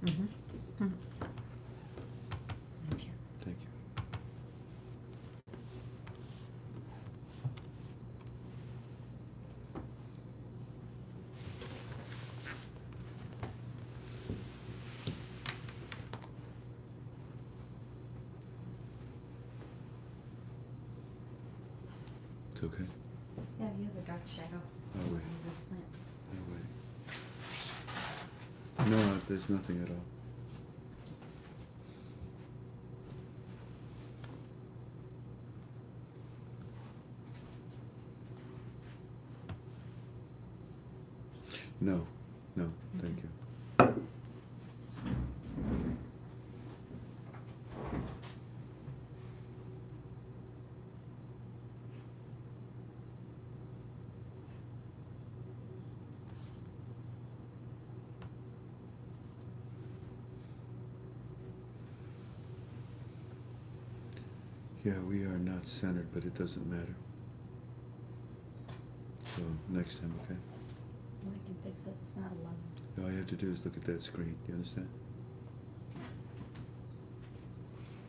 Mm-hmm. Thank you. Thank you. It's okay. Yeah, you have a dark shadow. Oh, wait. on this plant. No, wait. No, there's nothing at all. No, no, thank you. Yeah, we are not centered, but it doesn't matter. So, next time, okay? Well, I can fix it. It's not 11. All you have to do is look at that screen. You understand?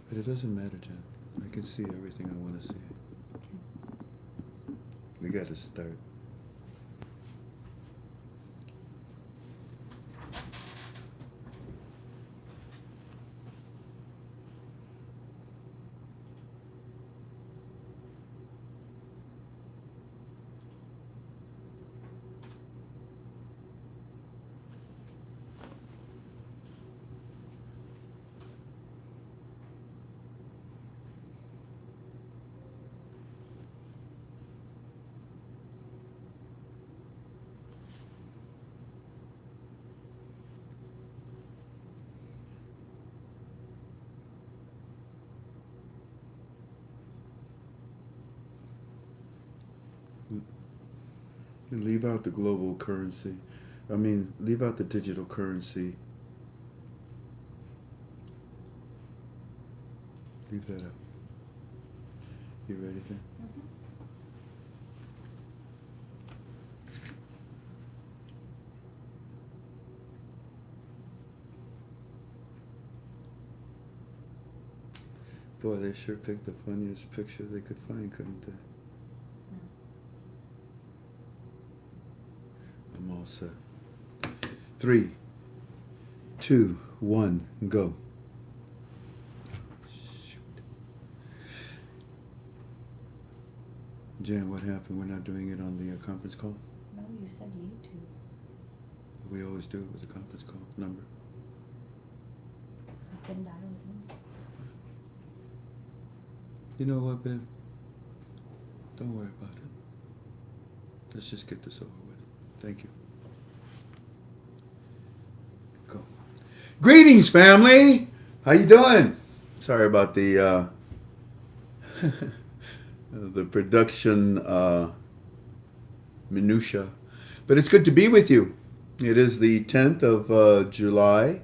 But it doesn't matter, Jen. I can see everything I want to see. We got to start. Leave out the global currency. Leave out the digital currency. Leave that out. You ready, Jen? Mm-hmm. Boy, they sure picked the funniest picture they could find, couldn't they? I'm all set. 3, 2, 1, go. Shoot. Jan, what happened? We're not doing it on the conference call? No, you said YouTube. We always do it with the conference call number. I couldn't dial it in. You know what, babe? Don't worry about it. Let's just get this over with. Thank you. Go. Greetings, family! How you doing? Sorry about the the production minutia. But it's good to be with you. It is the 10th of July,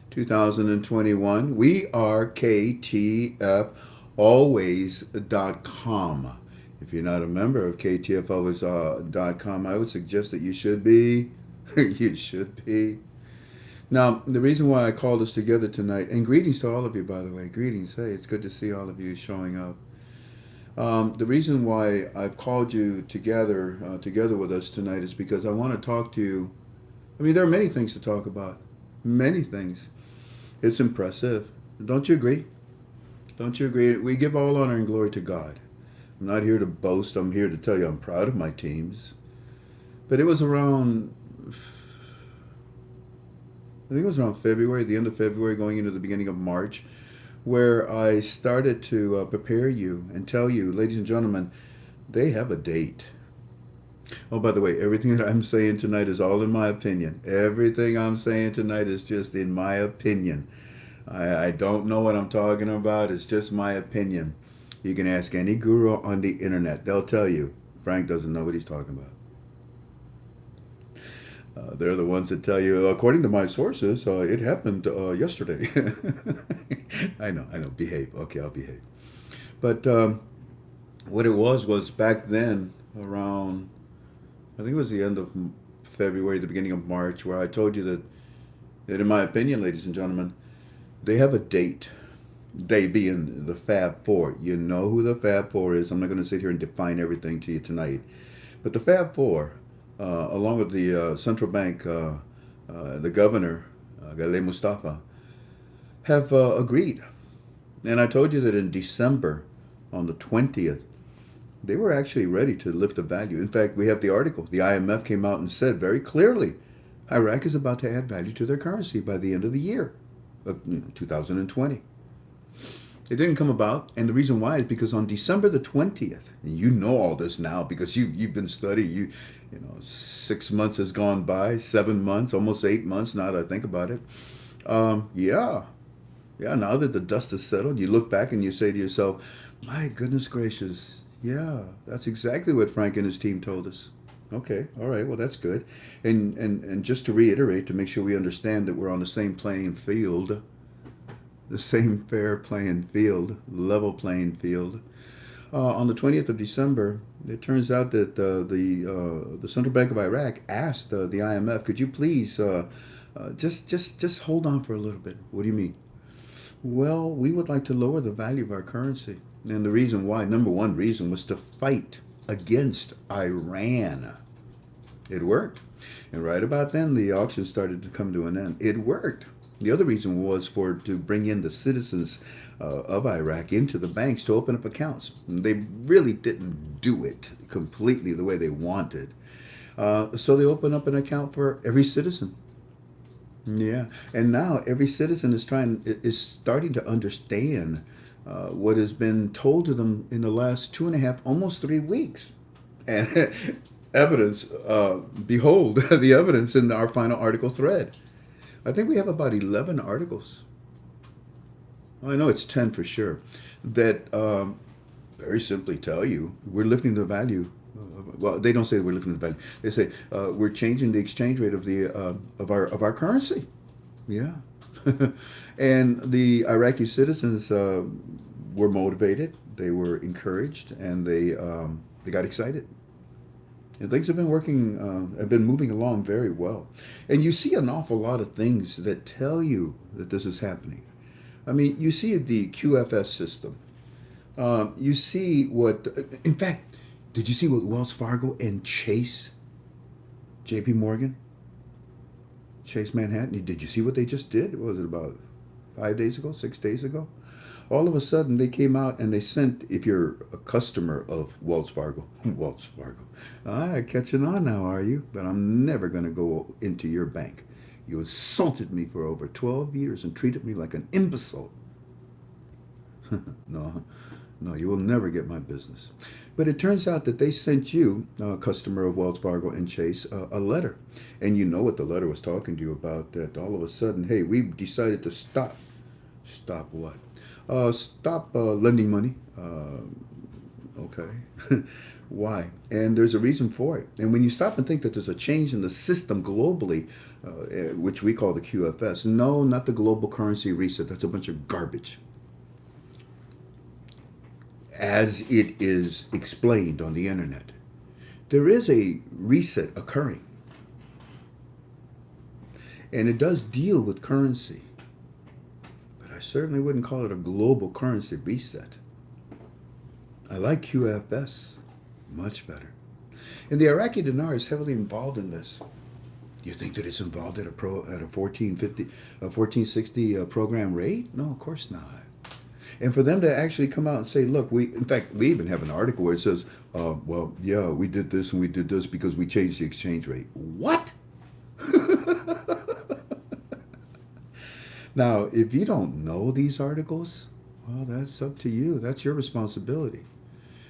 2021. We are KTFalways.com. If you're not a member of KTFalways.com, I would suggest that you should be. You should be. Now, the reason why I called us together tonight, and greetings to all of you, by the way. Greetings. Hey, it's good to see all of you showing up. The reason why I've called you together with us tonight is because I want to talk to you. There are many things to talk about. Many things. It's impressive. Don't you agree? Don't you agree? We give all honor and glory to God. I'm not here to boast. I'm here to tell you I'm proud of my teams. But it was around, I think it was around February, the end of February, going into the beginning of March, where I started to prepare you and tell you, ladies and gentlemen, they have a date. Oh, by the way, everything that I'm saying tonight is all in my opinion. Everything I'm saying tonight is just in my opinion. I don't know what I'm talking about. It's just my opinion. You can ask any guru on the internet. They'll tell you, Frank doesn't know what he's talking about. They're the ones that tell you, according to my sources, it happened yesterday. I know. Behave. Okay, I'll behave. But what it was back then, around, I think it was the end of February, the beginning of March, where I told you that And in my opinion, ladies and gentlemen, they have a date. They being the Fab Four. You know who the Fab Four is. I'm not going to sit here and define everything to you tonight. But the Fab Four, along with the central bank, the governor, Gale Mustafa, have agreed. And I told you that in December, on the 20th, they were actually ready to lift the value. In fact, we have the article. The IMF came out and said very clearly Iraq is about to add value to their currency by the end of the year of 2020. It didn't come about, and the reason why is because on December the 20th, and you know all this now because you've been studying. You know, 6 months has gone by, 7 months, almost 8 months. Now that I think about it, yeah. Now that the dust has settled, you look back and you say to yourself, "My goodness gracious, yeah, that's exactly what Frank and his team told us." Okay, all right, well that's good, and just to reiterate, to make sure we understand that we're on the same playing field, the same fair playing field, level playing field. On the 20th of December, it turns out that the Central Bank of Iraq asked the IMF, "Could you please just hold on for a little bit?" What do you mean? Well, we would like to lower the value of our currency. And the reason why, number one reason, was to fight against Iran. It worked. And right about then, the auction started to come to an end. It worked. The other reason was to bring in the citizens of Iraq into the banks to open up accounts. They really didn't do it completely the way they wanted. So they opened up an account for every citizen. Yeah, and now every citizen is starting to understand what has been told to them in the last 2.5, almost 3 weeks, and evidence. Behold, the evidence in our final article thread. I think we have about 11 articles. I know it's 10 for sure. That very simply tell you we're lifting the value. Well, they don't say we're lifting the value. They say we're changing the exchange rate of our currency. Yeah, and the Iraqi citizens were motivated. They were encouraged, and they got excited. And things have been moving along very well. And you see an awful lot of things that tell you that this is happening. I mean, you see the QFS system. You see what, in fact, did you see what Wells Fargo and JP Morgan, Chase Manhattan, did you see what they just did? What was it, about 5 days ago, 6 days ago? All of a sudden, they came out and they sent, if you're a customer of Wells Fargo, Wells Fargo, catching on now, are you? But I'm never going to go into your bank. You insulted me for over 12 years and treated me like an imbecile. No, you will never get my business. But it turns out that they sent you, a customer of Wells Fargo and Chase, a letter. And you know what the letter was talking to you about, that all of a sudden, hey, we've decided to stop. Stop what? Stop lending money. Okay. Why? And there's a reason for it. And when you stop and think that there's a change in the system globally, which we call the QFS, no, not the global currency reset. That's a bunch of garbage. As it is explained on the internet, there is a reset occurring. And it does deal with currency. But I certainly wouldn't call it a global currency reset. I like QFS much better. And the Iraqi dinar is heavily involved in this. You think that it's involved at a 1460 program rate? No, of course not. And for them to actually come out and say, look, we even have an article where it says, well, yeah, we did this and we did this because we changed the exchange rate. What? Now, if you don't know these articles, well, that's up to you. That's your responsibility.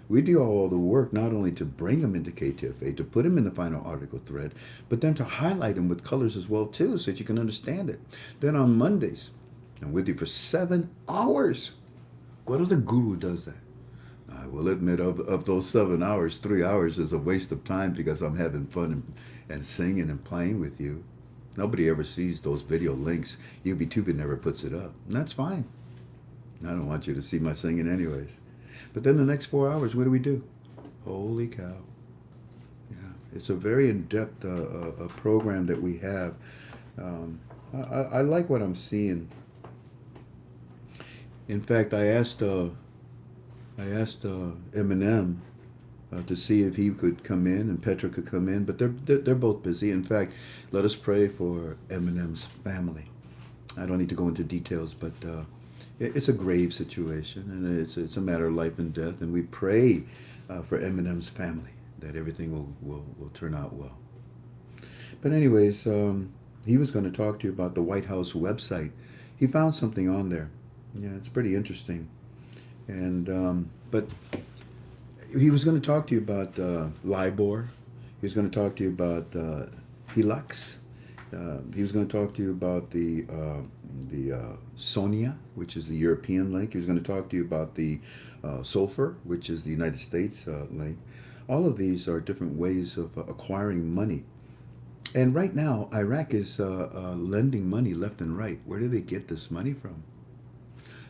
We do all the work not only to bring them into KTFA, to put them in the final article thread, but then to highlight them with colors as well, too, so that you can understand it. Then on Mondays, I'm with you for 7 hours. What other guru does that? I will admit, of those 7 hours, 3 hours is a waste of time because I'm having fun and singing and playing with you. Nobody ever sees those video links. YouTube never puts it up. And that's fine. I don't want you to see my singing anyways. But then the next 4 hours, what do? Holy cow. Yeah, it's a very in-depth program that we have. I like what I'm seeing. In fact, I asked Eminem to see if he could come in and Petra could come in, but they're both busy. In fact, let us pray for Eminem's family. I don't need to go into details, but it's a grave situation, and it's a matter of life and death. And we pray for Eminem's family that everything will turn out well. But anyways, he was going to talk to you about the White House website. He found something on there. Yeah, it's pretty interesting. And but he was going to talk to you about LIBOR. He was going to talk to you about HELOCs. He was going to talk to you about the SONIA, which is the European link. He was going to talk to you about the SOFR, which is the United States link. All of these are different ways of acquiring money. And right now, Iraq is lending money left and right. Where do they get this money from?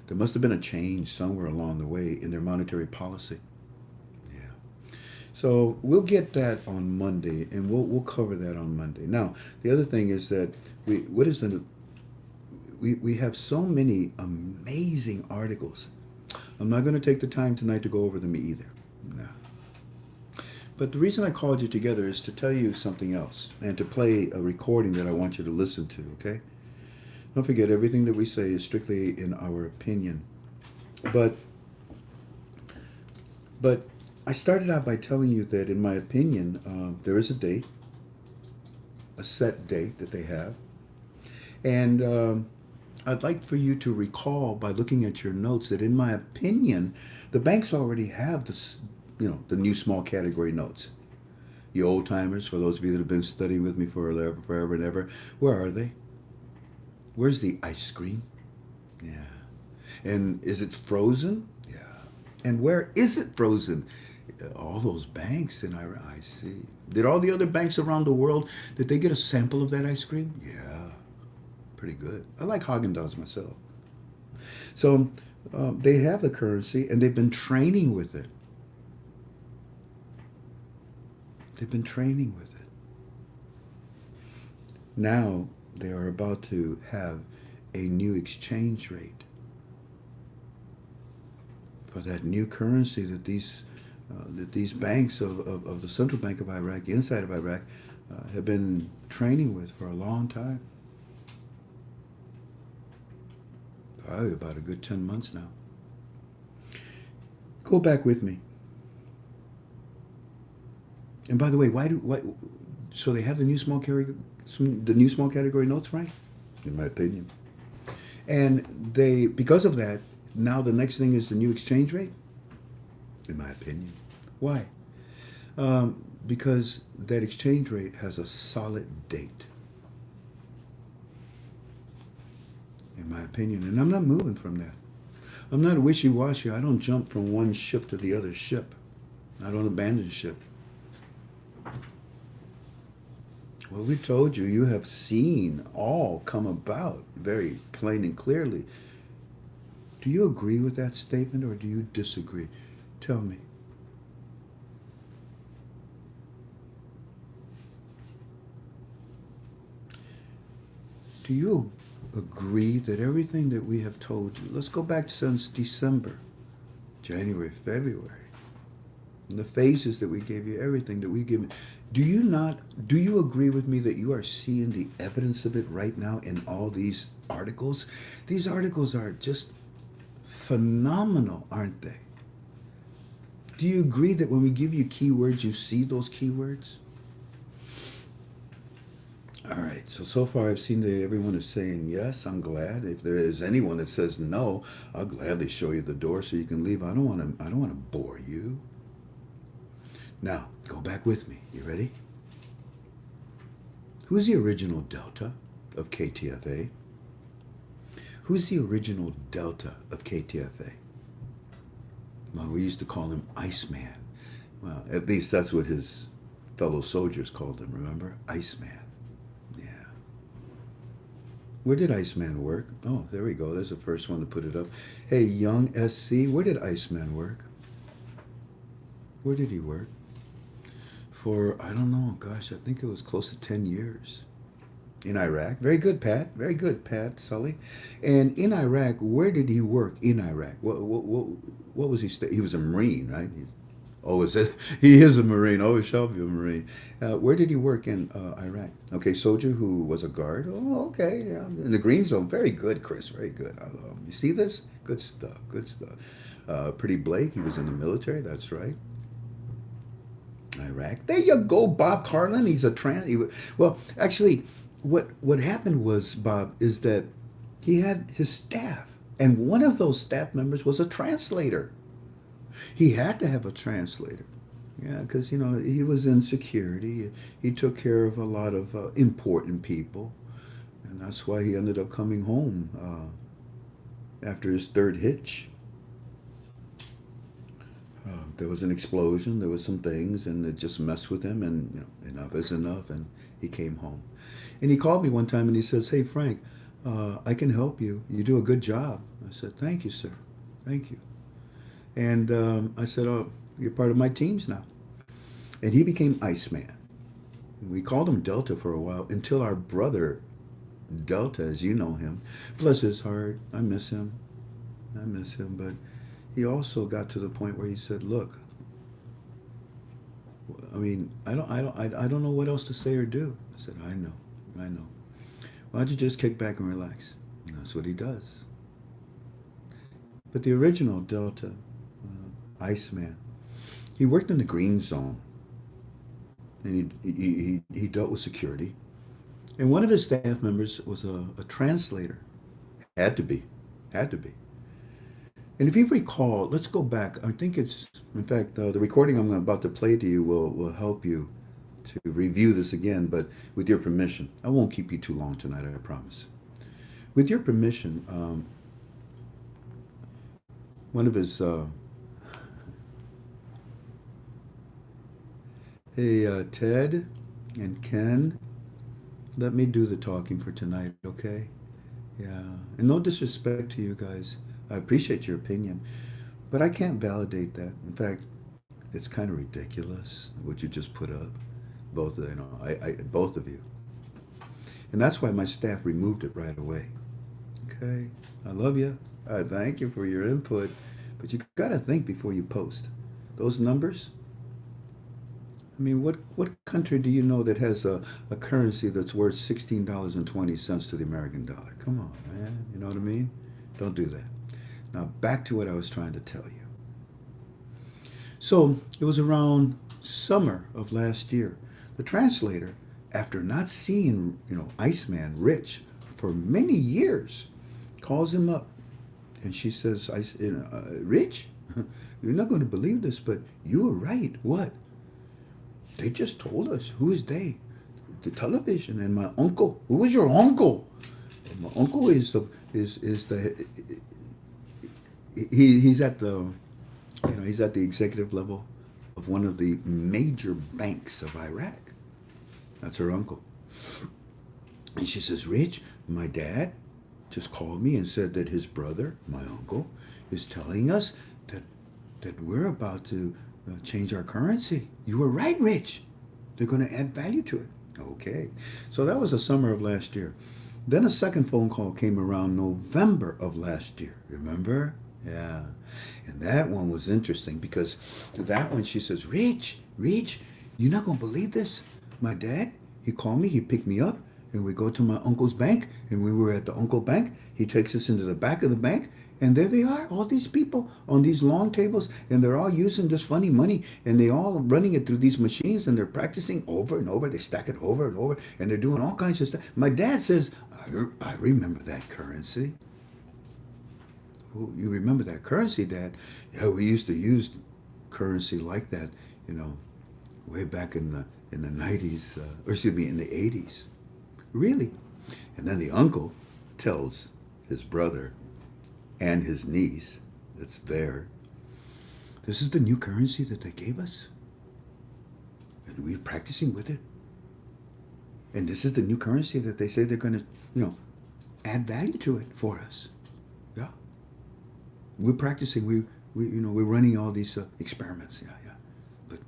There must have been a change somewhere along the way in their monetary policy. Yeah. So we'll get that on Monday, and we'll cover that on Monday. Now, the other thing is that we have so many amazing articles. I'm not going to take the time tonight to go over them either. No. But the reason I called you together is to tell you something else and to play a recording that I want you to listen to, okay? Don't forget, everything that we say is strictly in our opinion. But I started out by telling you that, in my opinion, there is a date, a set date that they have. And I'd like for you to recall, by looking at your notes, that in my opinion, the banks already have this, the new small category notes. You old timers, for those of you that have been studying with me for forever and ever, where are they? Where's the ice cream? Yeah. And is it frozen? Yeah. And where is it frozen? All those banks in Iraq. I see. Did all the other banks around the world, did they get a sample of that ice cream? Yeah. Pretty good. I like Haagen-Dazs myself. So they have the currency, and they've been training with it. They've been training with it. Now they are about to have a new exchange rate for that new currency that these banks of the Central Bank of Iraq, inside of Iraq, have been training with for a long time. Probably about a good 10 months now. Go back with me. And by the way, so they have the new small category notes, right? In my opinion. And because of that, now the next thing is the new exchange rate? In my opinion. Why? Because that exchange rate has a solid date. In my opinion. And I'm not moving from that. I'm not wishy-washy. I don't jump from one ship to the other ship. I don't abandon ship. Well, we told you, you have seen all come about very plain and clearly. Do you agree with that statement, or do you disagree? Tell me. Do you agree that everything that we have told you, let's go back since December, January, February, and the phases that we gave you, everything that we give you, do you agree with me that you are seeing the evidence of it right now in all these articles? These articles are just phenomenal, aren't they? Do you agree that when we give you keywords, you see those keywords? All right, so far I've seen that everyone is saying yes. I'm glad. If there is anyone that says no, I'll gladly show you the door so you can leave. I don't want to bore you. Now, go back with me. You ready? Who's the original Delta of KTFA? Who's the original Delta of KTFA? Well, we used to call him Iceman. Well, at least that's what his fellow soldiers called him, remember? Iceman. Yeah. Where did Iceman work? Oh, there we go. There's the first one to put it up. Hey, young SC, where did Iceman work? Where did he work? For, I don't know, gosh, I think it was close to 10 years. in Iraq. Very good, Pat. Very good, Pat Sully. And in Iraq, where did he work in Iraq? What was he? He was a Marine, right? Oh, is it? He is a Marine. Oh, he shall be a Marine. Where did he work in Iraq? Okay, soldier who was a guard. Oh, okay. Yeah. In the green zone. Very good, Chris. Very good. I love him. You see this? Good stuff. Good stuff. Pretty Blake. He was in the military. That's right. Iraq. There you go, Bob Carlin. He's a well, actually, what happened was, Bob, is that he had his staff, and one of those staff members was a translator. He had to have a translator. Yeah, because he was in security. He took care of a lot of important people, and that's why he ended up coming home after his third hitch. There was an explosion. There was some things, and it just messed with him. And enough is enough. And he came home, and he called me one time, and he says, "Hey, Frank, I can help you. You do a good job." I said, "Thank you, sir. Thank you." And I said, "Oh, you're part of my teams now." And he became Iceman. We called him Delta for a while until our brother Delta, as you know him, bless his heart, I miss him. I miss him, but he also got to the point where he said, "Look, I mean, I don't know what else to say or do." I said, "I know. Why don't you just kick back and relax?" And that's what he does. But the original Delta, Iceman, he worked in the green zone, and he dealt with security. And one of his staff members was a translator. Had to be, had to be. And if you recall, let's go back. I think it's, in fact, the recording I'm about to play to you will help you to review this again, but with your permission. I won't keep you too long tonight, I promise. With your permission, one of his, hey, Ted and Ken, let me do the talking for tonight, okay? Yeah. And no disrespect to you guys. I appreciate your opinion, but I can't validate that. In fact, it's kind of ridiculous what you just put up. Both, both of you. And that's why my staff removed it right away. Okay? I love you. I thank you for your input, but you got to think before you post. Those numbers, I mean, what country do you know that has a currency that's worth $16.20 to the American dollar? Come on, man. You know what I mean? Don't do that. Now, back to what I was trying to tell you. So, it was around summer of last year. The translator, after not seeing, Iceman, Rich, for many years, calls him up. And she says, "Rich, you're not going to believe this, but you were right. What? They just told us." "Who is they?" "The television and my uncle." "Who is your uncle?" "And my uncle is the he's at the he's at the executive level of one of the major banks of Iraq." That's her uncle. And she says, "Rich, my dad just called me and said that his brother, my uncle, is telling us that we're about to change our currency. You were right, Rich. They're going to add value to it." Okay. So that was the summer of last year. Then a second phone call came around November of last year. Remember? Yeah. And that one was interesting because that one she says, Rich, you're not going to believe this. My dad, he called me, he picked me up, and we go to my uncle's bank. And when we were at the uncle bank, he takes us into the back of the bank. And there they are, all these people on these long tables, and they're all using this funny money, and they all running it through these machines, and they're practicing over and over. They stack it over and over, and they're doing all kinds of stuff. My dad says, I remember that currency. "Oh, you remember that currency, Dad?" "Yeah, we used to use currency like that, way back in the 90s, or excuse me, in the 80s. "Really?" And then the uncle tells his brother and his niece that's there, "This is the new currency that they gave us, and we're practicing with it. And this is the new currency that they say they're going to, add value to it for us. Yeah, we're practicing. We're running all these experiments. Yeah. But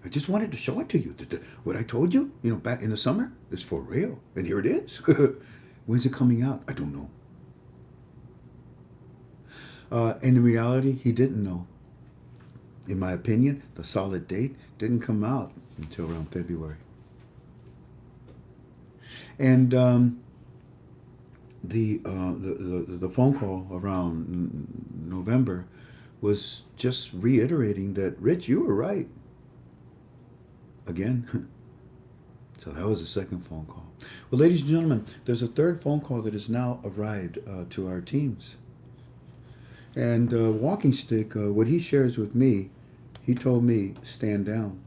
I just wanted to show it to you. What I told you, back in the summer, is for real. And here it is. When's it coming out? I don't know. And in reality, he didn't know. In my opinion, the solid date didn't come out until around February. And the phone call around November was just reiterating that, Rich, you were right. Again. So that was the second phone call. Well, ladies and gentlemen, there's a third phone call that has now arrived to our teams. And Walking Stick, what he shares with me, he told me, stand down.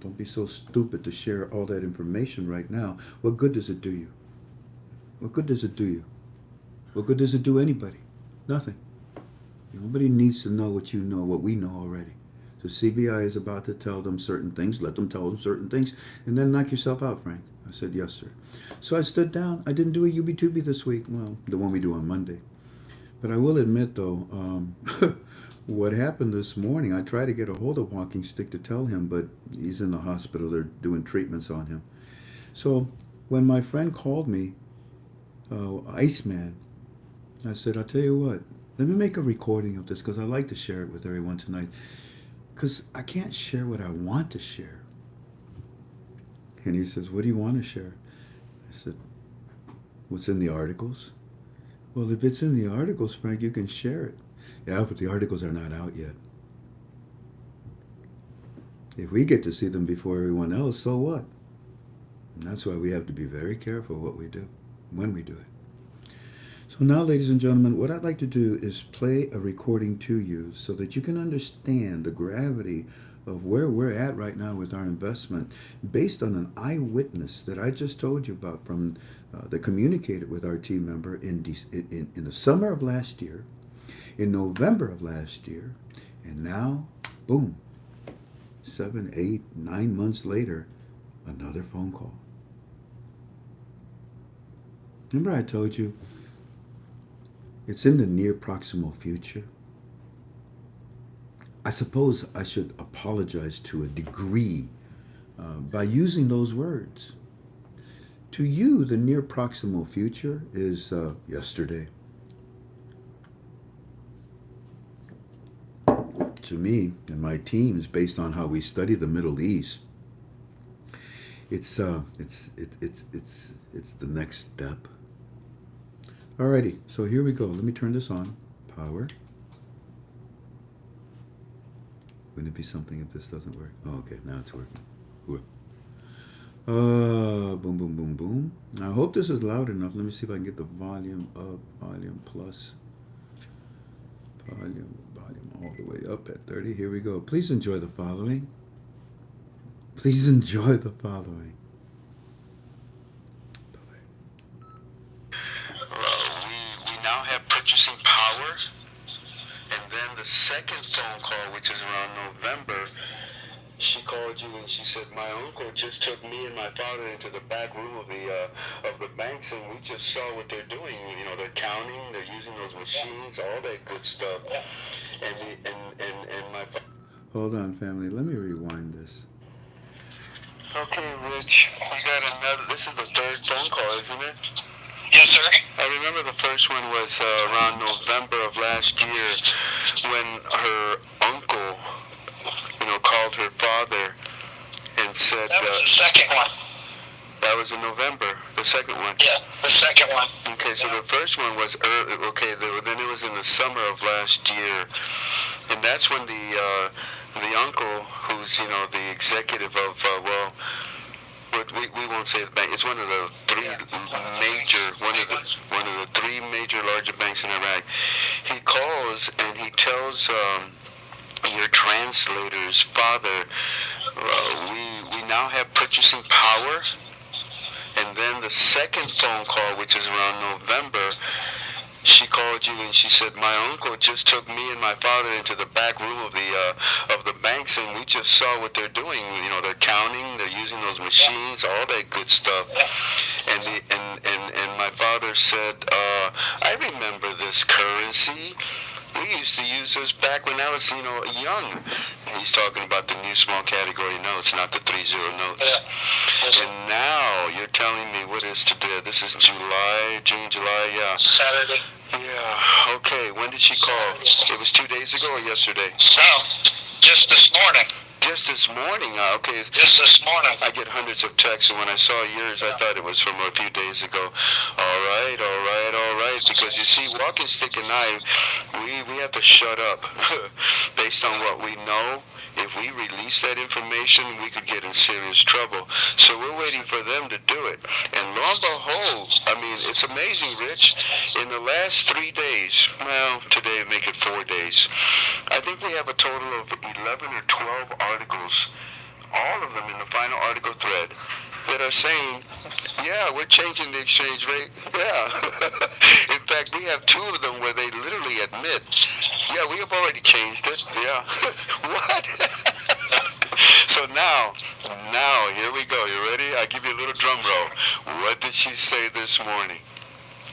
Don't be so stupid to share all that information right now. What good does it do you? What good does it do you? What good does it do anybody? Nothing. Nobody needs to know what you know, what we know already. So CBI is about to tell them certain things. Let them tell them certain things. And then knock yourself out, Frank. I said, yes, sir. So I stood down. I didn't do a UB2B this week. Well, the one we do on Monday. But I will admit, though, what happened this morning, I tried to get a hold of Walking Stick to tell him, but he's in the hospital. They're doing treatments on him. So when my friend called me, Iceman, I said, I'll tell you what, let me make a recording of this because I like to share it with everyone tonight. Because I can't share what I want to share. And he says, what do you want to share? I said, what's in the articles? Well, if it's in the articles, Frank, you can share it. Yeah, but the articles are not out yet. If we get to see them before everyone else, so what? And that's why we have to be very careful what we do, when we do it. So now, ladies and gentlemen, what I'd like to do is play a recording to you so that you can understand the gravity of where we're at right now with our investment based on an eyewitness that I just told you about from that communicated with our team member in the summer of last year, in November of last year, and now, boom, 7, 8, 9 months later, another phone call. Remember I told you it's in the near proximal future? I suppose I should apologize to a degree by using those words. To you, the near proximal future is yesterday. To me and my teams, based on how we study the Middle East, it's the next step. Alrighty, so here we go. Let me turn this on. Power. Wouldn't it be something if this doesn't work? Oh, okay, now it's working. Boom, boom, boom, boom. I hope this is loud enough. Let me see if I can get the volume up, volume plus, volume all the way up at 30. Here we go. Please enjoy the following. Please enjoy the following. We now have purchasing power. And then the second phone call, which is around November, she called you and she said, my uncle just took me and my father into the back room of the banks, and we just saw what they're doing. They're counting, they're using those machines, all that good stuff. And my hold on, family. Let me rewind this. Okay, Rich, we got another. This is the third phone call, isn't it? Yes, sir. I remember the first one was around November of last year when her uncle, called her father and said... That was the second one. That was in November, the second one? Yeah, the second one. Okay, so the first one was early, then it was in the summer of last year. And that's when the uncle, who's, the executive of, we won't say the bank. It's one of the one of the three major larger banks in Iraq. He calls and he tells your translator's father, we now have purchasing power. And then the second phone call, which is around November, she called you and she said, my uncle just took me and my father into the back room of the banks, and we just saw what they're doing. They're counting, they're using those machines, all that good stuff. And my father said, I remember this currency. We used to use this back when I was, young. He's talking about the new small category notes, not the 3-0 notes. Yeah. And now you're telling me what is today? This is June, July, yeah. Saturday. Yeah, okay. When did she call? It was 2 days ago or yesterday? No, just this morning. Just this morning, okay. Just this morning. I get hundreds of texts, and when I saw yours, I thought it was from a few days ago. All right. Because you see, Walking Stick and I, we have to shut up based on what we know. If we release that information, we could get in serious trouble. So we're waiting for them to do it. And lo and behold, I mean, it's amazing, Rich. In the last 3 days, well, today make it 4 days, I think we have a total of 11 or 12 articles, all of them in the final article thread, that are saying, yeah, we're changing the exchange rate. Yeah. In fact, we have 2 of them where they literally admit, yeah, we have already changed it. Yeah. What? So now, here we go. You ready? I give you a little drum roll. What did she say this morning?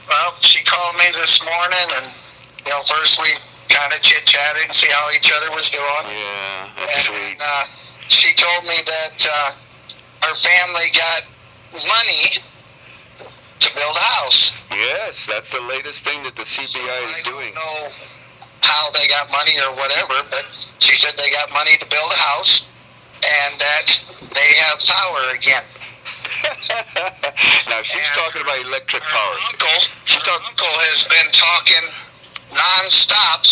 Well, she called me this morning, and, first we kind of chit-chatted and see how each other was doing. Yeah, that's sweet. And she told me that her family got money to build a house. Yes, that's the latest thing that the CBI is doing. I don't know how they got money or whatever, but she said they got money to build a house and that they have power again. Now, she's talking about electric power. Her uncle has been talking non-stop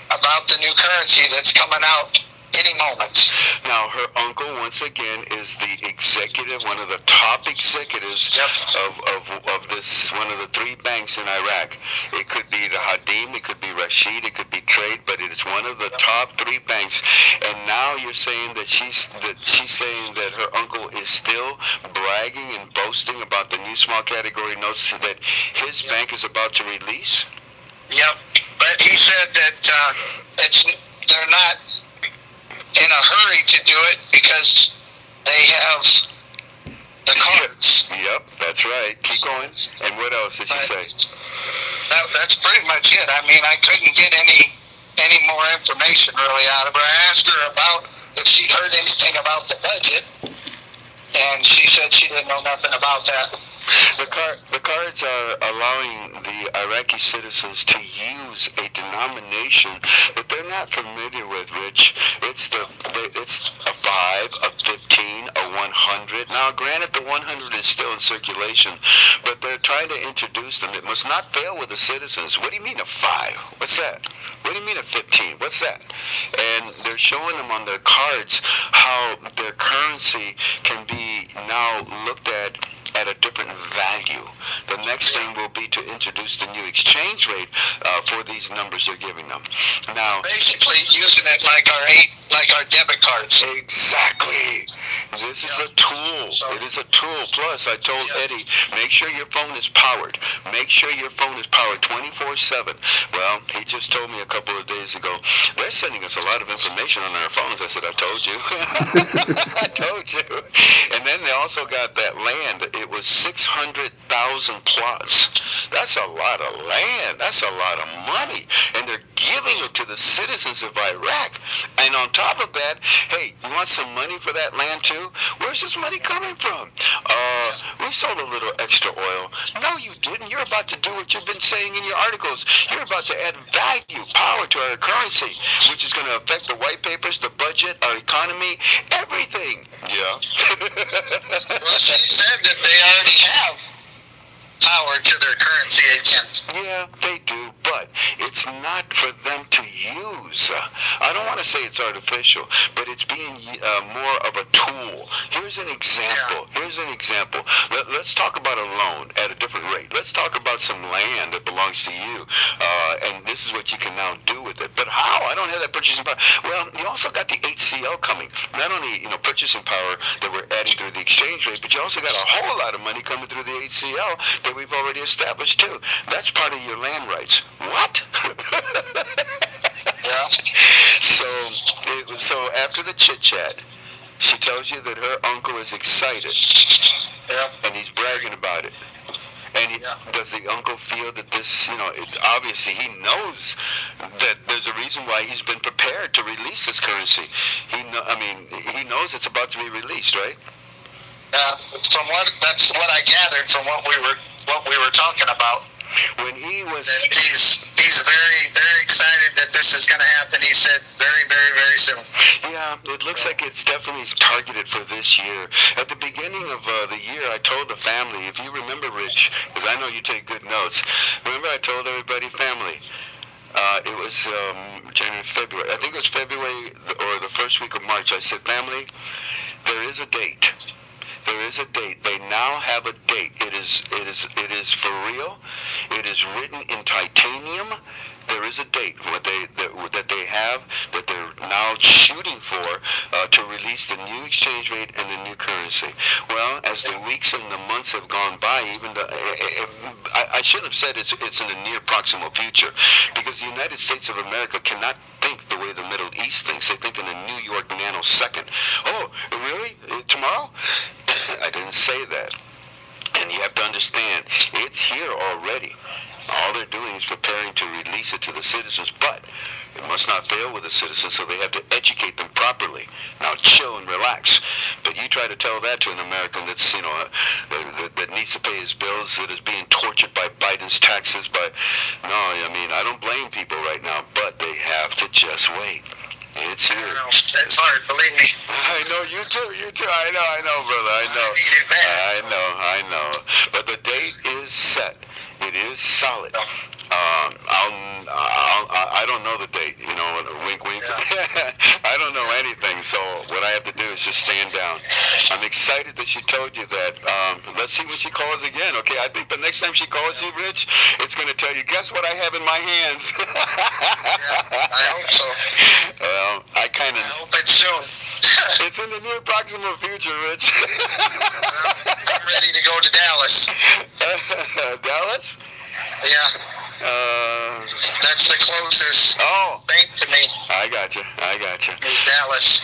about the new currency that's coming out any moment. Now, her uncle, once again, is the executive, one of the top executives of this, one of the 3 banks in Iraq. It could be the Hadim, it could be Rashid, it could be Trade, but it is one of the top 3 banks. And now you're saying that she's saying that her uncle is still bragging and boasting about the new small category notes that his bank is about to release? Yep, but he said that they're not in a hurry to do it because they have the cards. Yep, that's right. Keep going. And what else did she say? That's pretty much it. I mean, I couldn't get any more information really out of her. I asked her about if she'd heard anything about the budget, and she said she didn't know nothing about that. The cards are allowing the Iraqi citizens to use a denomination that they're not familiar with, Rich. It's a 5, a 15, a 100. Now, granted, the 100 is still in circulation, but they're trying to introduce them. It must not fail with the citizens. What do you mean a 5? What's that? What do you mean a 15? What's that? And they're showing them on their cards how their currency can be now looked at a different value. The next thing will be to introduce the new exchange rate for these numbers they're giving them. Now, basically using it like our debit cards. Exactly. This is a tool. It is a tool. Plus, I told Eddie, make sure your phone is powered. Make sure your phone is powered 24/7. Well, he just told me a couple of days ago, they're sending us a lot of information on our phones. I said, I told you. I told you. And then they also got that land. It was 600,000 plots. That's a lot of land. That's a lot of money. And they're giving it to the citizens of Iraq. And on top of that, hey, you want some money for that land too? Where's this money coming from? We sold a little extra oil. No, you didn't. You're about to do what you've been saying in your articles. You're about to add value, power to our currency, which is going to affect the white papers, the budget, our economy, everything. Yeah. Well, she said that they already have power to their currency again. Yeah, they do, but it's not for them to use. I don't want to say it's artificial, but it's being more of a tool. Here's an example. Let's talk about a loan at a different rate. Let's talk about some land that belongs to you, and this is what you can now do with it. But how? I don't have that purchasing power. Well, you also got the HCL coming. Not only purchasing power that we're adding through the exchange rate, but you also got a whole lot of money coming through the HCL that we've already established too. That's part of your land rights. What? Yeah. So after the chit chat, she tells you that her uncle is excited. Yeah. And he's bragging about it. And does the uncle feel that this, obviously he knows that there's a reason why he's been prepared to release this currency. He knows it's about to be released, right? That's what I gathered from what we were talking about. When he was, he's very, very excited that this is going to happen. He said very, very, very soon. Yeah, it looks like it's definitely targeted for this year. At the beginning of the year, I told the family, if you remember, Rich, because I know you take good notes. Remember, I told everybody, family. It was January, February. I think it was February or the first week of March. I said, family, there is a date. There is a date. They now have a date. It is for real. It is written in titanium. There is a date that they have, that they're now shooting for to release the new exchange rate and the new currency. Well, as the weeks and the months have gone by, even I shouldn't have said it's in the near proximal future, because the United States of America cannot think the way the Middle East thinks. They think in a New York nanosecond. Oh, really? Tomorrow? I didn't say that. And you have to understand, it's here already. All they're doing is preparing to release it to the citizens, but it must not fail with the citizens, so they have to educate them properly. Now chill and relax. But you try to tell that to an American that's, that needs to pay his bills, that is being tortured by Biden's taxes, I don't blame people right now, but they have to just wait. It's here. It's hard, believe me. I know, you too. I know, brother, I know. I know. But the date is set. It is solid. I don't know the date, wink, wink. Yeah. I don't know anything, so what I have to do is just stand down. I'm excited that she told you that. Let's see when she calls again, okay? I think the next time she calls you, Rich, it's going to tell you, guess what I have in my hands? Yeah, I hope so. Well, I hope it's soon. It's in the near proximal future, Rich. I'm ready to go to Dallas. Dallas? Yeah. That's the closest bank to me. I got you. Dallas.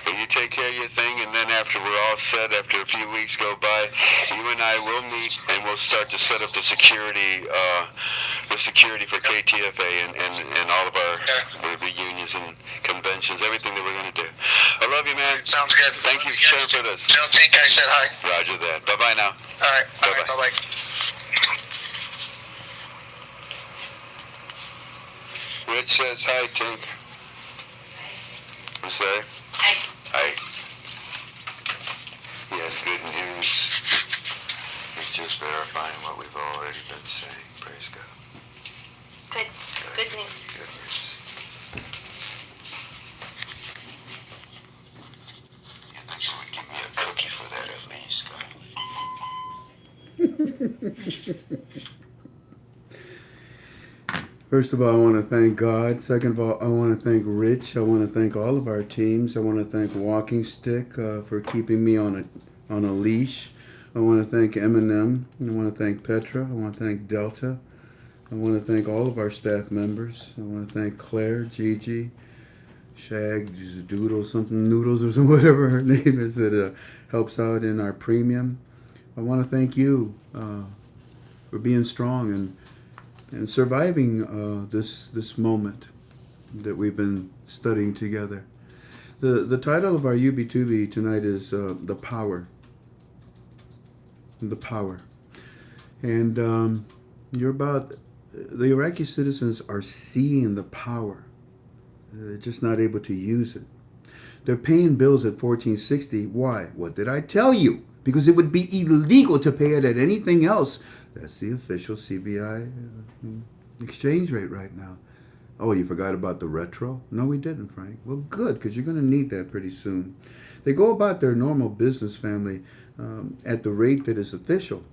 You take care of your thing, and then after we're all set, after a few weeks go by, you and I will meet, and we'll start to set up the security for KTFA and all of our reunions and conventions, everything that we're going to do. I love you, man. Sounds good. Thank you for sharing for this. Tell Tink I said hi. Roger that. Bye-bye now. All right. Bye-bye. Rich says hi, Tink. What's that? Hi. Yes, good news. It's just verifying what we've already been saying. Praise God. Good news. Good news. You think you would give me a cookie for that at least, God? First of all, I want to thank God. Second of all, I want to thank Rich. I want to thank all of our teams. I want to thank Walking Stick for keeping me on a leash. I want to thank Eminem. I want to thank Petra. I want to thank Delta. I want to thank all of our staff members. I want to thank Claire, Gigi, Shag, Doodle, something Noodles or some whatever her name is that helps out in our premium. I want to thank you for being strong and surviving this moment that we've been studying together. The title of our UB2B tonight is The Power. The Power. And the Iraqi citizens are seeing the power. They're just not able to use it. They're paying bills at $14.60. Why? What did I tell you? Because it would be illegal to pay it at anything else. That's the official CBI exchange rate right now. Oh, you forgot about the retro? No, we didn't, Frank. Well, good, because you're going to need that pretty soon. They go about their normal business, family, at the rate that is official.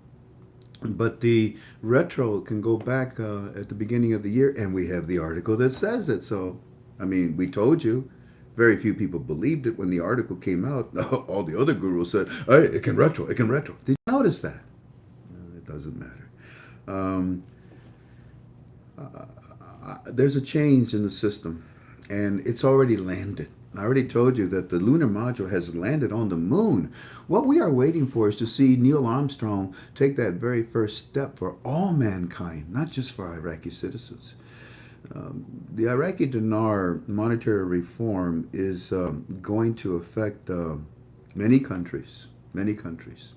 But the retro can go back at the beginning of the year, and we have the article that says it. So, we told you. Very few people believed it when the article came out. All the other gurus said, hey, it can retro. Did you notice that? No, it doesn't matter. There's a change in the system, and it's already landed. I already told you that the lunar module has landed on the moon. What we are waiting for is to see Neil Armstrong take that very first step for all mankind, not just for Iraqi citizens. The Iraqi dinar monetary reform is going to affect many countries, many countries.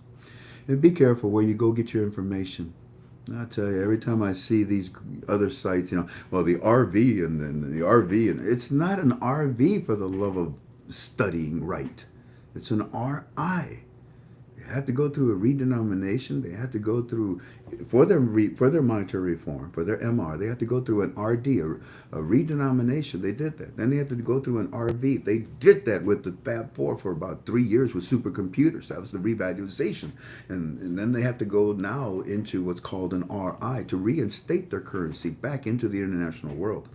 And be careful where you go get your information. I tell you, every time I see these other sites, well, the RV and then the RV, and it's not an RV for the love of studying right. It's an RI. They had to go through a redenomination. They had to go through, for their monetary reform, for their MR, they had to go through an RD, a redenomination. They did that. Then they had to go through an RV. They did that with the Fab 4 for about 3 years with supercomputers. That was the revaluation. And then they have to go now into what's called an RI to reinstate their currency back into the international world.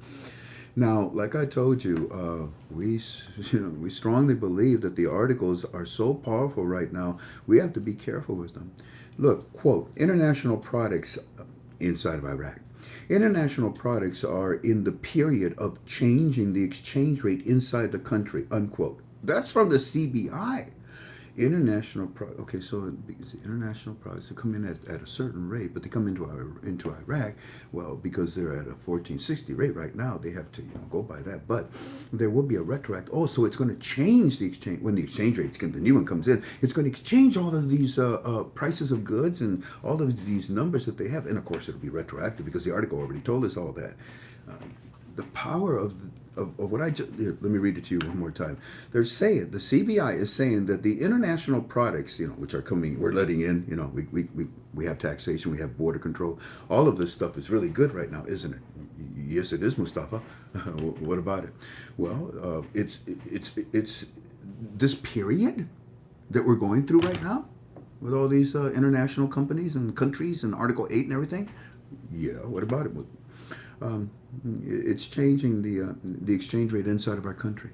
Now, like I told you, we strongly believe that the articles are so powerful right now, we have to be careful with them. Look, quote, international products inside of Iraq. International products are in the period of changing the exchange rate inside the country, unquote. That's from the CBI. Okay, so because international products come in at a certain rate, but they come into Iraq, well, because they're at a 1460 rate right now, they have to go by that. But there will be a retroact. Oh, so it's going to change the exchange when the exchange rate, the new one comes in. It's going to change all of these prices of goods and all of these numbers that they have, and of course it'll be retroactive because the article already told us all that. The power of what I just, let me read it to you one more time. They're saying, the CBI is saying that the international products, which are coming, we're letting in, we have taxation, we have border control. All of this stuff is really good right now, isn't it? Yes, it is, Mustafa. What about it? Well, it's this period that we're going through right now with all these international companies and countries and Article 8 and everything. Yeah, what about it? It's changing the exchange rate inside of our country.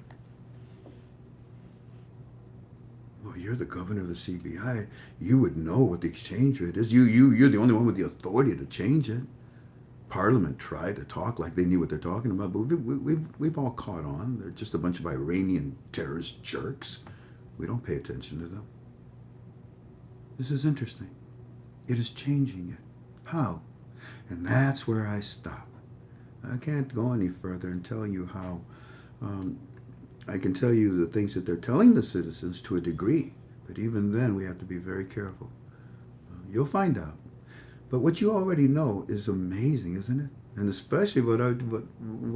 Well, you're the governor of the CBI. You would know what the exchange rate is. You're the only one with the authority to change it. Parliament tried to talk like they knew what they're talking about, but we've all caught on. They're just a bunch of Iranian terrorist jerks. We don't pay attention to them. This is interesting. It is changing it. How? And that's where I stop. I can't go any further and tell you how. I can tell you the things that they're telling the citizens to a degree, but even then we have to be very careful. You'll find out. But what you already know is amazing, isn't it? And especially what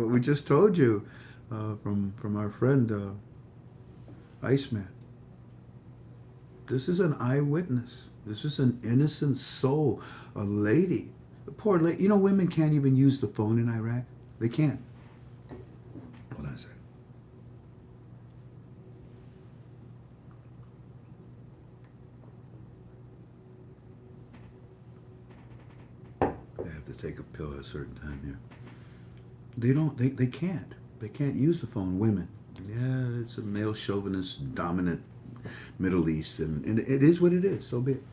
we just told you from our friend Iceman. This is an eyewitness. This is an innocent soul, a lady. Poor lady. Women can't even use the phone in Iraq. They can't. Hold on a second. They have to take a pill at a certain time here. They can't. They can't use the phone, women. Yeah, it's a male chauvinist, dominant Middle East, and it is what it is, so be it.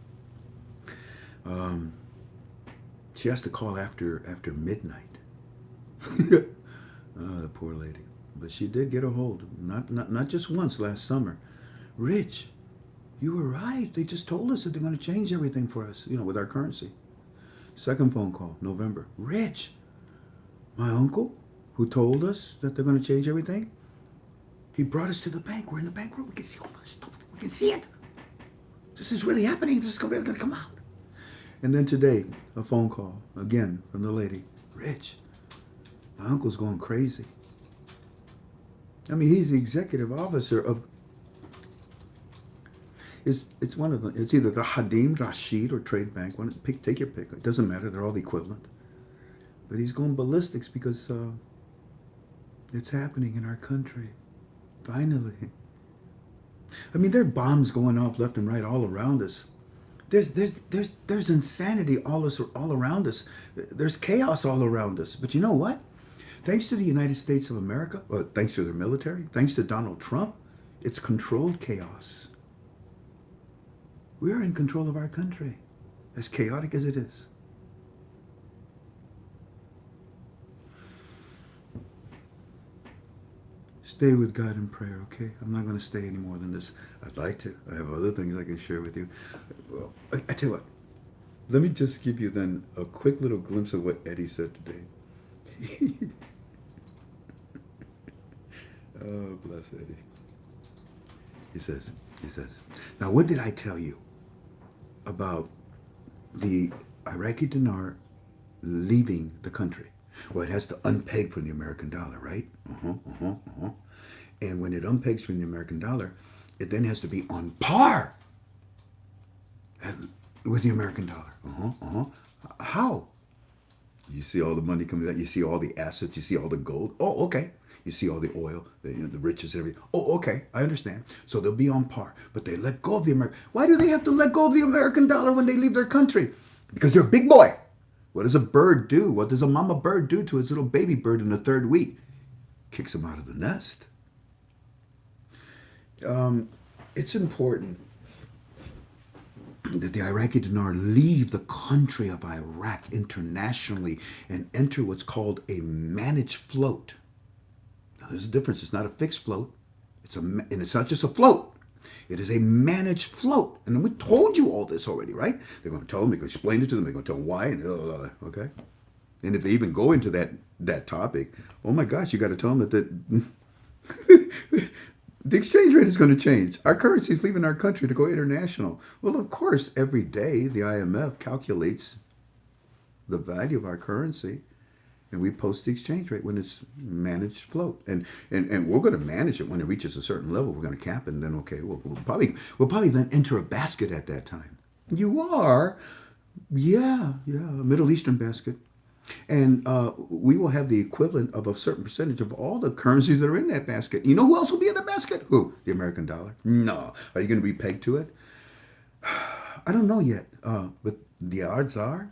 She has to call after midnight. The poor lady. But she did get a hold. Not just once last summer. Rich, you were right. They just told us that they're going to change everything for us, with our currency. Second phone call, November. Rich, my uncle, who told us that they're going to change everything, he brought us to the bank. We're in the bank room. We can see all this stuff. We can see it. This is really happening. This is really going to come out. And then today, a phone call, again, from the lady. Rich, my uncle's going crazy. I mean, he's the executive officer of... It's one of them. It's either the Hadim, Rashid, or Trade Bank. Take your pick. It doesn't matter. They're all equivalent. But he's going ballistics because it's happening in our country. Finally. I mean, there are bombs going off left and right all around us. There's insanity all around us. There's chaos all around us. But you know what? Thanks to the United States of America, well, thanks to their military, thanks to Donald Trump, it's controlled chaos. We are in control of our country, as chaotic as it is. stay with God in prayer, okay? I'm not going to stay any more than this. I'd like to. I have other things I can share with you. Well, I tell you what. Let me just give you then a quick little glimpse of what Eddie said today. Oh, bless Eddie. He says, now what did I tell you about the Iraqi dinar leaving the country? Well, it has to unpeg from the American dollar, right? And when it unpegs from the American dollar, it then has to be on par with the American dollar. How? You see all the money coming out. You see all the assets. You see all the gold. Oh, okay. You see all the oil, the riches, everything. Oh, okay. I understand. So they'll be on par. But they let go of the American. Why do they have to let go of the American dollar when they leave their country? Because they're a big boy. What does a bird do? What does a mama bird do to its little baby bird in the third week? Kicks him out of the nest. It's important that the Iraqi dinar leave the country of Iraq internationally and enter what's called a managed float. Now, there's a difference. It's not a fixed float. And it's not just a float. It is a managed float. And we told you all this already, right? They're going to tell them, they're going to explain it to them, they're going to tell them why, and okay? And if they even go into that topic, oh my gosh, you got to tell them that the exchange rate is going to change. Our currency is leaving our country to go international. Well, of course, every day the IMF calculates the value of our currency, and we post the exchange rate when it's managed float. And we're going to manage it when it reaches a certain level. We're going to cap it, and then okay, we'll probably then enter a basket at that time. You are, yeah, a Middle Eastern basket. And we will have the equivalent of a certain percentage of all the currencies that are in that basket. You know who else will be in the basket? Who? The American dollar? No. Are you going to be pegged to it? I don't know yet. But the odds are,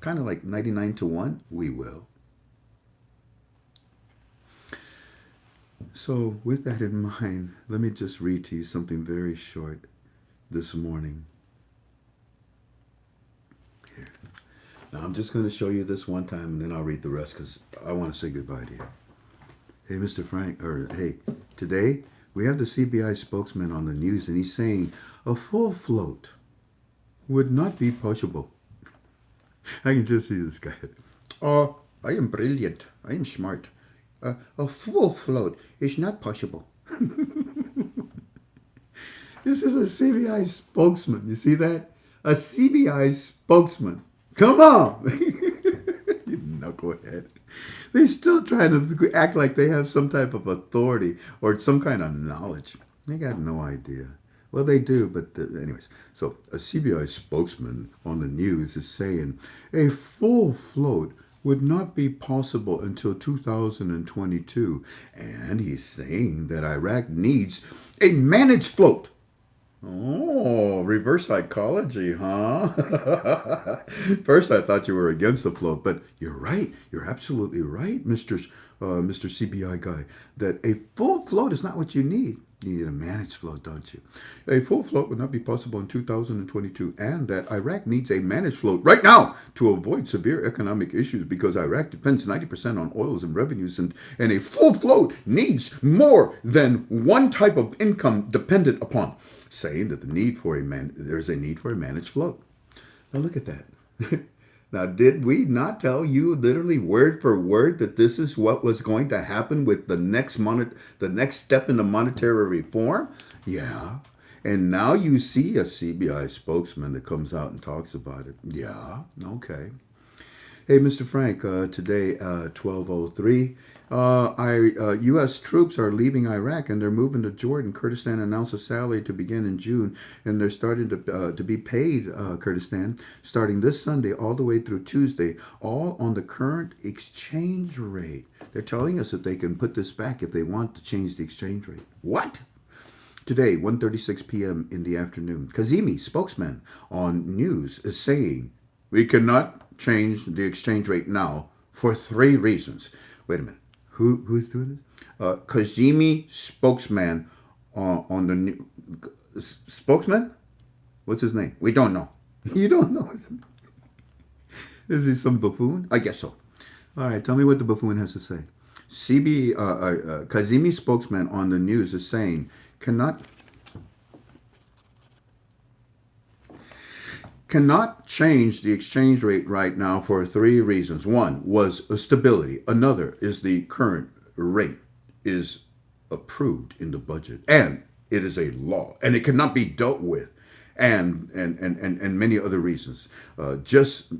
kind of like 99 to 1, we will. So with that in mind, let me just read to you something very short this morning. Here. Now, I'm just going to show you this one time, and then I'll read the rest because I want to say goodbye to you. Hey, Mr. Frank, hey, today we have the CBI spokesman on the news, and he's saying a full float would not be possible. I can just see this guy. Oh, I am brilliant. I am smart. A full float is not possible. This is a CBI spokesman. You see that? A CBI spokesman. Come on! You knucklehead. They're still trying to act like they have some type of authority or some kind of knowledge. They got no idea. Well, they do, but anyways. So a CBI spokesman on the news is saying a full float would not be possible until 2022. And he's saying that Iraq needs a managed float. Oh, reverse psychology, huh? First, I thought you were against the float, but you're right. You're absolutely right, Mr. CBI guy, that a full float is not what you need. You need a managed float, don't you? A full float would not be possible in 2022, and that Iraq needs a managed float right now to avoid severe economic issues because Iraq depends 90% on oils and revenues, and a full float needs more than one type of income dependent upon, saying that there's a need for a managed float. Now look at that. Now, did we not tell you literally word for word that this is what was going to happen with the next step in the monetary reform? Yeah. And now you see a CBI spokesman that comes out and talks about it. Yeah. Okay. Hey, Mr. Frank, today, 12:03, U.S. troops are leaving Iraq and they're moving to Jordan. Kurdistan announced a salary to begin in June, and they're starting to be paid, Kurdistan, starting this Sunday all the way through Tuesday, all on the current exchange rate. They're telling us that they can put this back if they want to change the exchange rate. What? Today, 1:36 p.m. in the afternoon, Kazemi, spokesman on news, is saying we cannot change the exchange rate now for 3 reasons. Wait a minute. Who's doing this? Kazemi, spokesman on the new spokesman? What's his name? We don't know. You don't know his name? Is he some buffoon? I guess so. All right, tell me what the buffoon has to say. Kazemi spokesman on the news is saying cannot change the exchange rate right now for three reasons. One was stability. Another is the current rate is approved in the budget, and it is a law, and it cannot be dealt with, and many other reasons. Just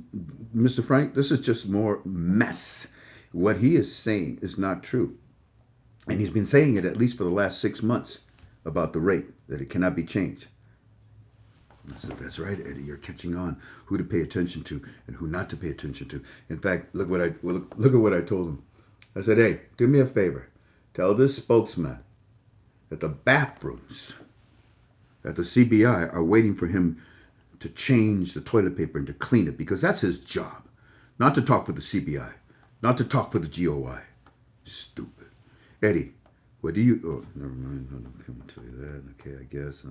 Mr. Frank, this is just more mess. What he is saying is not true, and he's been saying it at least for the last 6 months about the rate that it cannot be changed. I said, that's right, Eddie. You're catching on who to pay attention to and who not to pay attention to. In fact, look at what I told him. I said, hey, do me a favor. Tell this spokesman that the bathrooms at the CBI are waiting for him to change the toilet paper and to clean it, because that's his job. Not to talk for the CBI, not to talk for the GOI. Stupid. Eddie, what do you... Oh, never mind. I'm going to tell you that. Okay, I guess.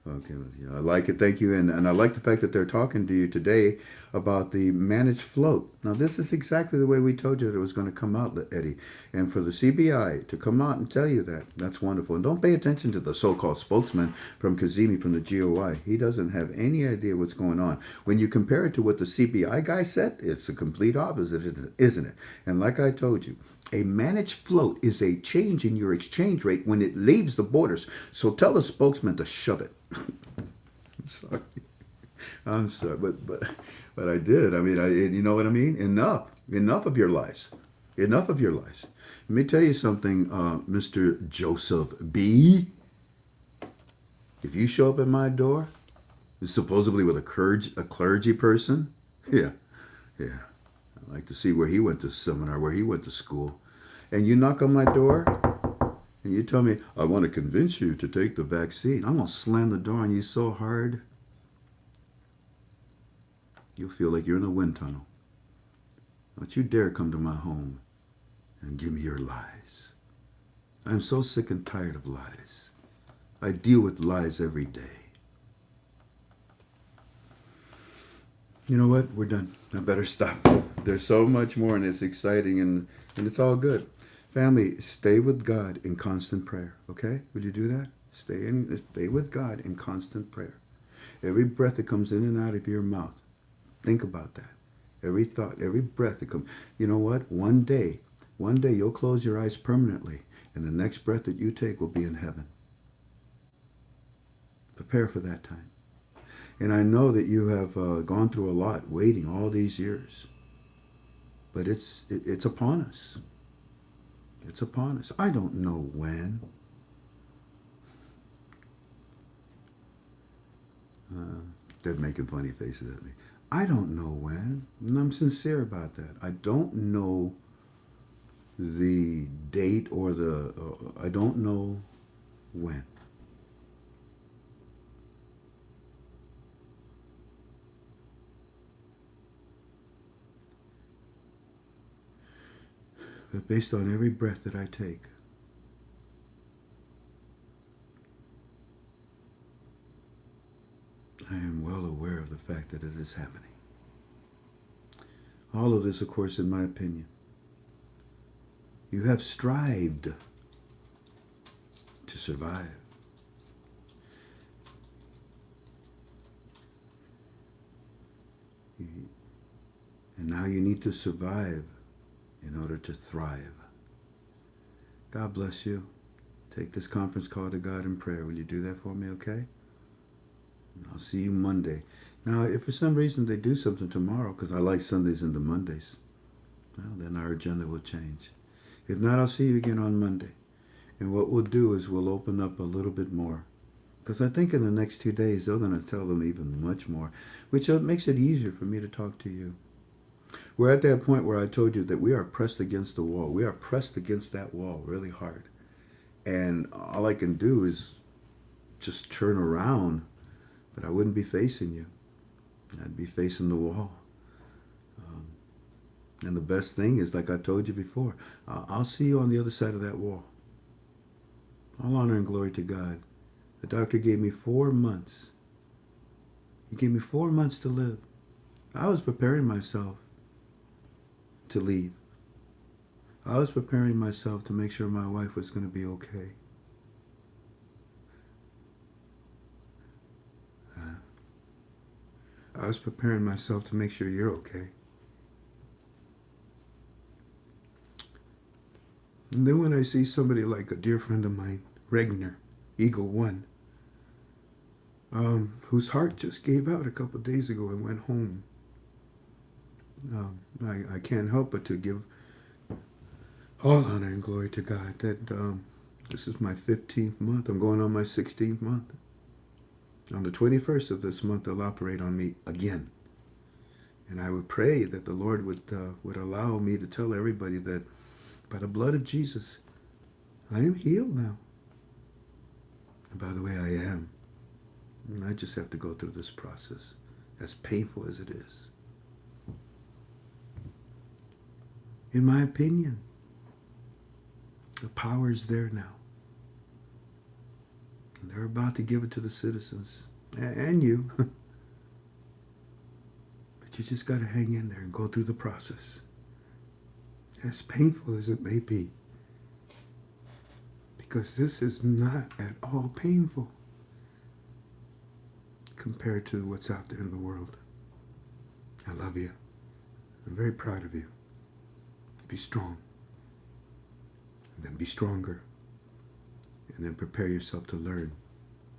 Okay, yeah, I like it. Thank you. And I like the fact that they're talking to you today about the managed float. Now, this is exactly the way we told you that it was going to come out, Eddie. And for the CBI to come out and tell you that, that's wonderful. And don't pay attention to the so-called spokesman from Kazemi from the GOI. He doesn't have any idea what's going on. When you compare it to what the CBI guy said, it's the complete opposite, isn't it? And like I told you, a managed float is a change in your exchange rate when it leaves the borders. So tell the spokesman to shove it. I'm sorry, but I did. I mean, you know what I mean? Enough of your lies. Enough of your lies. Let me tell you something, Mr. Joseph B. If you show up at my door, supposedly with a clergy person, yeah. I like to see where he went to seminar, where he went to school. And you knock on my door, and you tell me, I want to convince you to take the vaccine. I'm going to slam the door on you so hard, you'll feel like you're in a wind tunnel. Don't you dare come to my home and give me your lies. I'm so sick and tired of lies. I deal with lies every day. You know what? We're done. I better stop. There's so much more, and it's exciting, and it's all good. Family, stay with God in constant prayer, okay? Will you do that? Stay with God in constant prayer. Every breath that comes in and out of your mouth, think about that. Every thought, every breath that comes. You know what? One day you'll close your eyes permanently, and the next breath that you take will be in heaven. Prepare for that time. And I know that you have gone through a lot waiting all these years. But it's upon us. It's upon us. I don't know when. They're making funny faces at me. I don't know when. And I'm sincere about that. I don't know the date or I don't know when. But based on every breath that I take, I am well aware of the fact that it is happening. All of this, of course, in my opinion. You have strived to survive. And now you need to survive in order to thrive. God bless you. Take this conference call to God in prayer. Will you do that for me, okay? I'll see you Monday. Now, if for some reason they do something tomorrow, because I like Sundays into Mondays, well, then our agenda will change. If not, I'll see you again on Monday. And what we'll do is we'll open up a little bit more. Because I think in the next 2 days, they're going to tell them even much more, which makes it easier for me to talk to you. We're at that point where I told you that we are pressed against the wall. We are pressed against that wall really hard. And all I can do is just turn around, but I wouldn't be facing you. I'd be facing the wall. And the best thing is, like I told you before, I'll see you on the other side of that wall. All honor and glory to God. The doctor gave me 4 months. He gave me 4 months to live. I was preparing myself to leave. I was preparing myself to make sure my wife was going to be okay. I was preparing myself to make sure you're okay. And then when I see somebody like a dear friend of mine, Regner, Eagle One, whose heart just gave out a couple of days ago and went home, I can't help but to give all honor and glory to God that this is my 15th month. I'm going on my 16th month. On the 21st of this month, they'll operate on me again. And I would pray that the Lord would allow me to tell everybody that by the blood of Jesus, I am healed now. And by the way, I am. And I just have to go through this process, as painful as it is. In my opinion, the power is there now. And they're about to give it to the citizens and you. But you just got to hang in there and go through the process. As painful as it may be. Because this is not at all painful compared to what's out there in the world. I love you. I'm very proud of you. Be strong. And then be stronger. And then prepare yourself to learn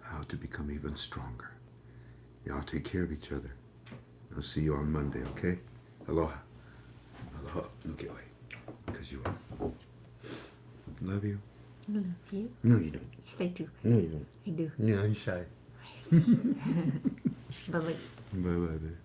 how to become even stronger. Y'all take care of each other. I'll see you on Monday, okay? Aloha. Aloha. Okay, wait. Because you are. Love you. I love you. No, you don't. Yes, I do. No, you don't. I do. Yeah, I'm shy. Bye-bye. Bye-bye, babe.